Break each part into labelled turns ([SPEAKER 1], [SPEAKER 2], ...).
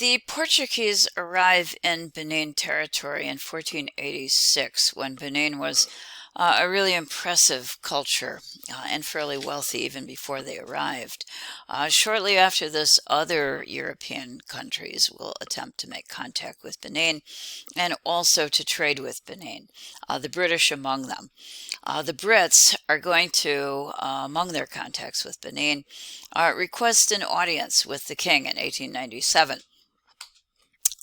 [SPEAKER 1] The Portuguese arrive in Benin territory in 1486 when Benin was a really impressive culture and fairly wealthy even before they arrived. Shortly after this, other European countries will attempt to make contact with Benin and also to trade with Benin, the British among them. The Brits are going to, among their contacts with Benin, request an audience with the king in 1897.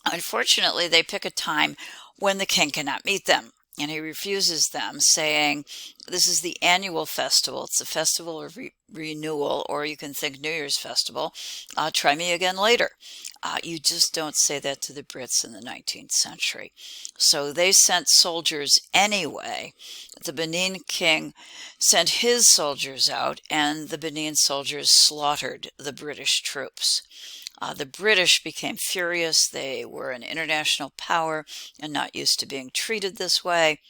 [SPEAKER 1] Unfortunately, they pick a time when the king cannot meet them, and he refuses them, saying, "This is the annual festival. It's the festival of renewal, or you can think New Year's festival. Try me again later." You just don't say that to the Brits in the 19th century. So they sent soldiers anyway. The Benin king sent his soldiers out, and the Benin soldiers slaughtered the British troops. The British became furious. They were an international power and not used to being treated this way.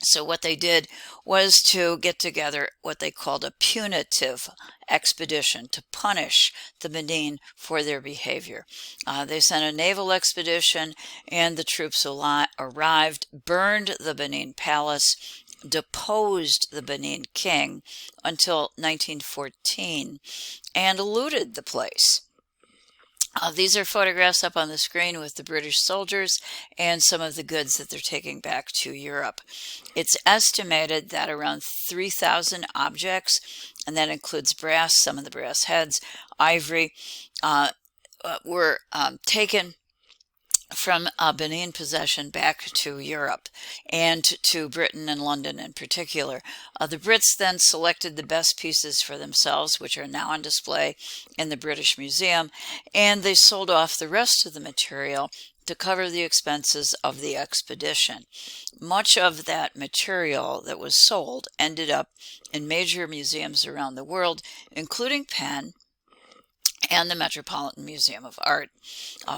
[SPEAKER 1] So what they did was to get together what they called a punitive expedition to punish the Benin for their behavior. They sent a naval expedition, and the troops arrived, burned the Benin palace, deposed the Benin king until 1914, and looted the place. These are photographs up on the screen with the British soldiers and some of the goods that they're taking back to Europe. It's estimated that around 3,000 objects, and that includes brass, some of the brass heads, ivory, were taken from Benin possession back to Europe and to Britain and London in particular. The Brits then selected the best pieces for themselves, which are now on display in the British Museum, and they sold off the rest of the material to cover the expenses of the expedition. Much of that material that was sold ended up in major museums around the world, including Penn and the Metropolitan Museum of Art.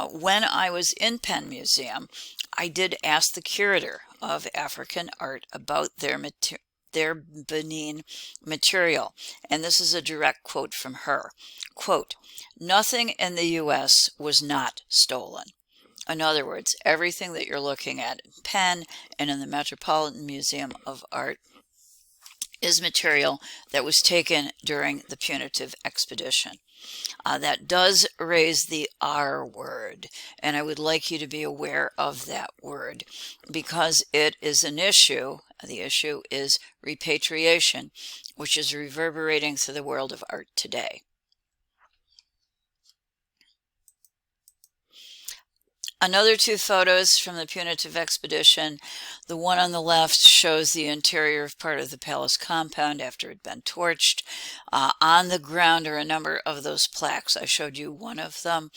[SPEAKER 1] When I was in Penn Museum, I did ask the curator of African art about their Benin material, and this is a direct quote from her. Quote, "Nothing in the U.S. was not stolen." In other words, everything that you're looking at in Penn and in the Metropolitan Museum of Art is material that was taken during the punitive expedition. That does raise the R word, and I would like you to be aware of that word because it is an issue. The issue is repatriation, which is reverberating through the world of art today. Another two photos from the punitive expedition. The one on the left shows the interior of part of the palace compound after it had been torched. On the ground are a number of those plaques. I showed you one of them.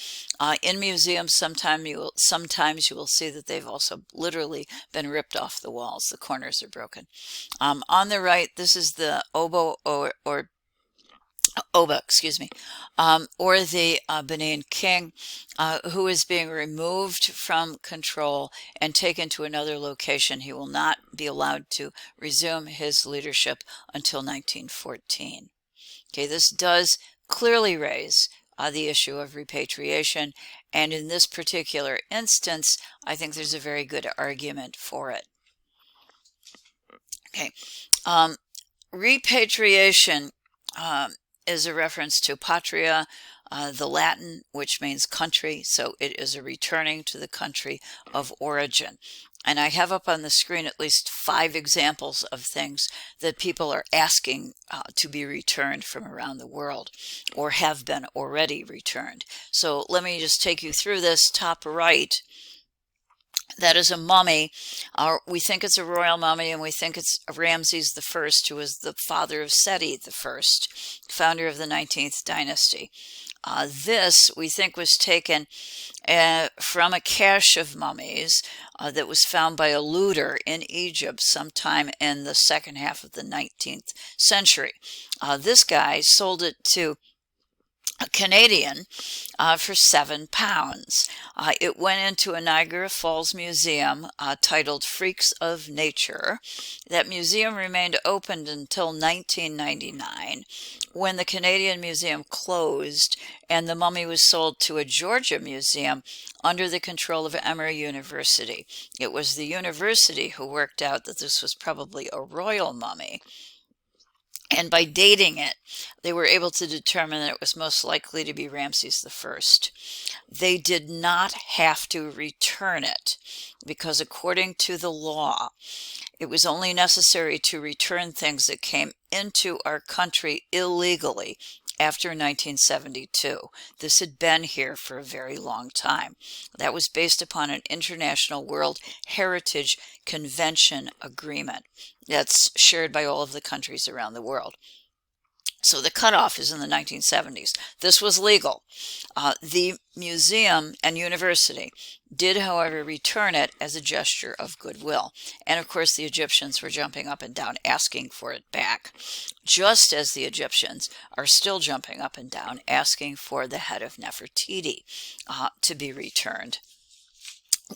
[SPEAKER 1] In museums, sometimes you will see that they've also literally been ripped off the walls. The corners are broken. On the right, this is the Oba, or the Benin king, who is being removed from control and taken to another location. He will not be allowed to resume his leadership until 1914. Okay, this does clearly raise the issue of repatriation, and in this particular instance, I think there's a very good argument for it. Okay, repatriation is a reference to patria, the Latin, which means country, so it is a returning to the country of origin. And I have up on the screen at least 5 examples of things that people are asking to be returned from around the world or have been already returned. So let me just take you through this. Top right, that is a mummy. We think it's a royal mummy, and we think it's Ramses I, who was the father of Seti I, founder of the 19th dynasty. This, we think, was taken from a cache of mummies that was found by a looter in Egypt sometime in the second half of the 19th century. This guy sold it to a Canadian for £7. It went into a Niagara Falls museum titled Freaks of Nature. That museum remained open until 1999, when the Canadian Museum closed and the mummy was sold to a Georgia museum under the control of Emory University. It was the university who worked out that this was probably a royal mummy. And by dating it, they were able to determine that it was most likely to be Ramses I. They did not have to return it because, according to the law, it was only necessary to return things that came into our country illegally after 1972. This had been here for a very long time. That was based upon an International World Heritage Convention agreement that's shared by all of the countries around the world. So the cutoff is in the 1970s. This was legal. The museum and university did, however, return it as a gesture of goodwill. And of course, the Egyptians were jumping up and down asking for it back, just as the Egyptians are still jumping up and down asking for the head of Nefertiti to be returned,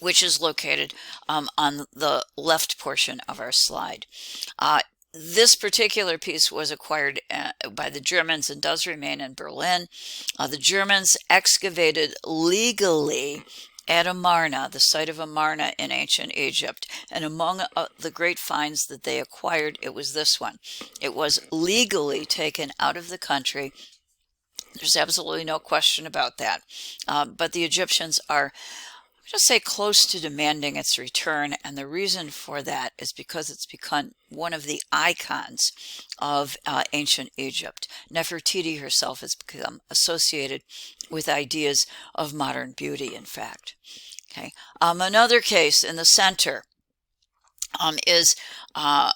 [SPEAKER 1] which is located on the left portion of our slide. This particular piece was acquired by the Germans and does remain in Berlin. The Germans excavated legally at Amarna, the site of Amarna in ancient Egypt, and among the great finds that they acquired, it was this one. It was legally taken out of the country. There's absolutely no question about that. But the Egyptians are, just say, close to demanding its return, and the reason for that is because it's become one of the icons of ancient Egypt. Nefertiti herself has become associated with ideas of modern beauty, in fact. Okay. Another case in the center is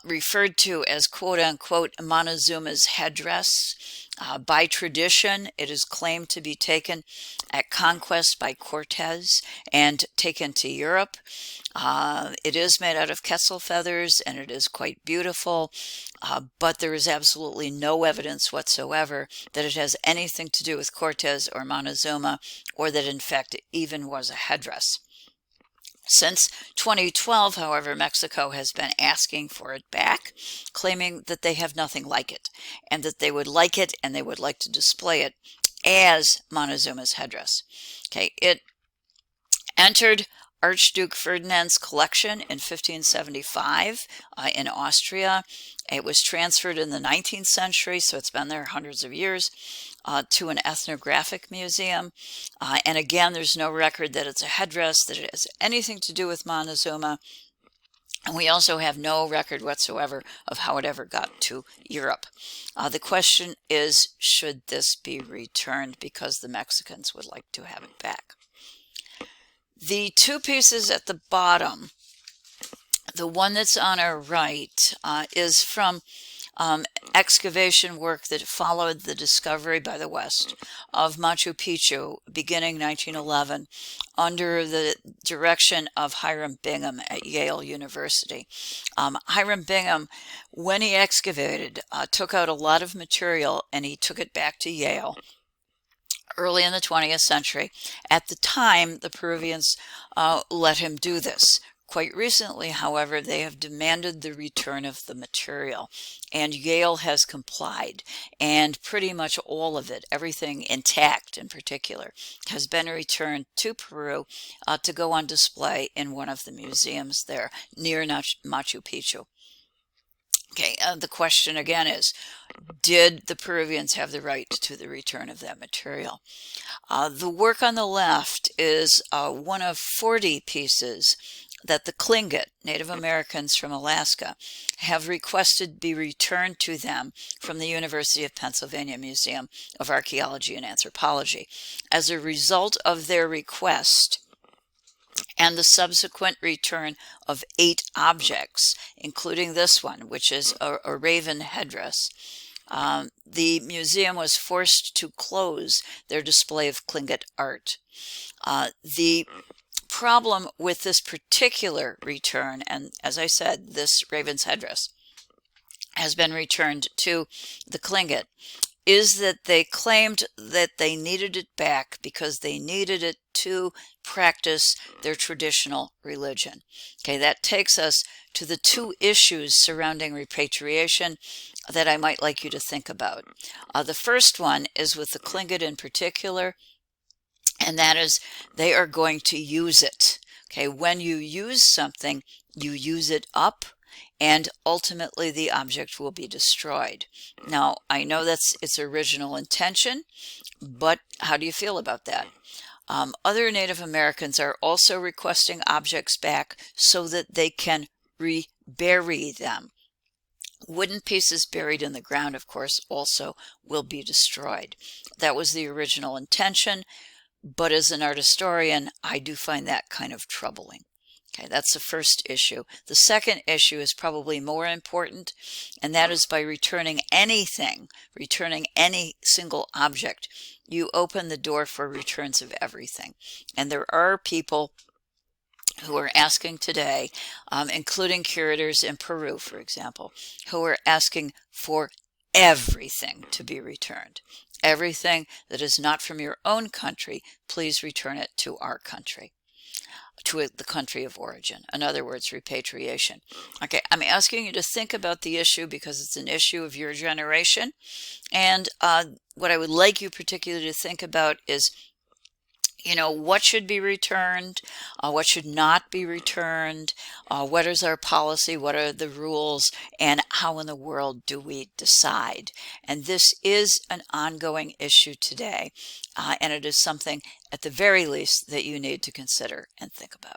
[SPEAKER 1] referred to as quote-unquote Montezuma's headdress. By tradition, it is claimed to be taken at conquest by Cortez and taken to Europe. It is made out of quetzal feathers and it is quite beautiful, but there is absolutely no evidence whatsoever that it has anything to do with Cortez or Montezuma, or that in fact it even was a headdress. Since 2012, however, Mexico has been asking for it back, claiming that they have nothing like it, and that they would like it and they would like to display it as Montezuma's headdress. Okay, it entered Archduke Ferdinand's collection in 1575 in Austria. It was transferred in the 19th century, so it's been there hundreds of years, to an ethnographic museum. And again, there's no record that it's a headdress, that it has anything to do with Montezuma. And we also have no record whatsoever of how it ever got to Europe. The question is, should this be returned, because the Mexicans would like to have it back? The two pieces at the bottom, the one that's on our right, is from excavation work that followed the discovery by the West of Machu Picchu beginning 1911 under the direction of Hiram Bingham at Yale University. Hiram Bingham, when he excavated, took out a lot of material and he took it back to Yale early in the 20th century. At the time, the Peruvians let him do this. Quite recently, however, they have demanded the return of the material, and Yale has complied, and pretty much all of it, everything intact in particular, has been returned to Peru to go on display in one of the museums there near Machu Picchu. Okay, the question again is, did the Peruvians have the right to the return of that material? The work on the left is one of 40 pieces that the Tlingit, Native Americans from Alaska, have requested be returned to them from the University of Pennsylvania Museum of Archaeology and Anthropology. As a result of their request and the subsequent return of 8 objects, including this one, which is a raven headdress, the museum was forced to close their display of Tlingit art. The problem with this particular return, and as I said, this raven's headdress has been returned to the Tlingit, is that they claimed that they needed it back because they needed it to practice their traditional religion. Okay, that takes us to the two issues surrounding repatriation that I might like you to think about. The first one is with the Tlingit in particular, and that is they are going to use it. Okay, when you use something, you use it up, and ultimately the object will be destroyed. Now, I know that's its original intention, but how do you feel about that? Other Native Americans are also requesting objects back so that they can rebury them. Wooden pieces buried in the ground, of course, also will be destroyed. That was the original intention, but as an art historian, I do find that kind of troubling. Okay, that's the first issue. The second issue is probably more important, and that is by returning anything, returning any single object, you open the door for returns of everything. And there are people who are asking today, including curators in Peru, for example, who are asking for everything to be returned. Everything that is not from your own country, please return it to our country, to the country of origin. In other words, repatriation. Okay, I'm asking you to think about the issue because it's an issue of your generation. And what I would like you particularly to think about is, you know, what should be returned, what should not be returned, what is our policy, what are the rules, and how in the world do we decide? And this is an ongoing issue today, and it is something, at the very least, that you need to consider and think about.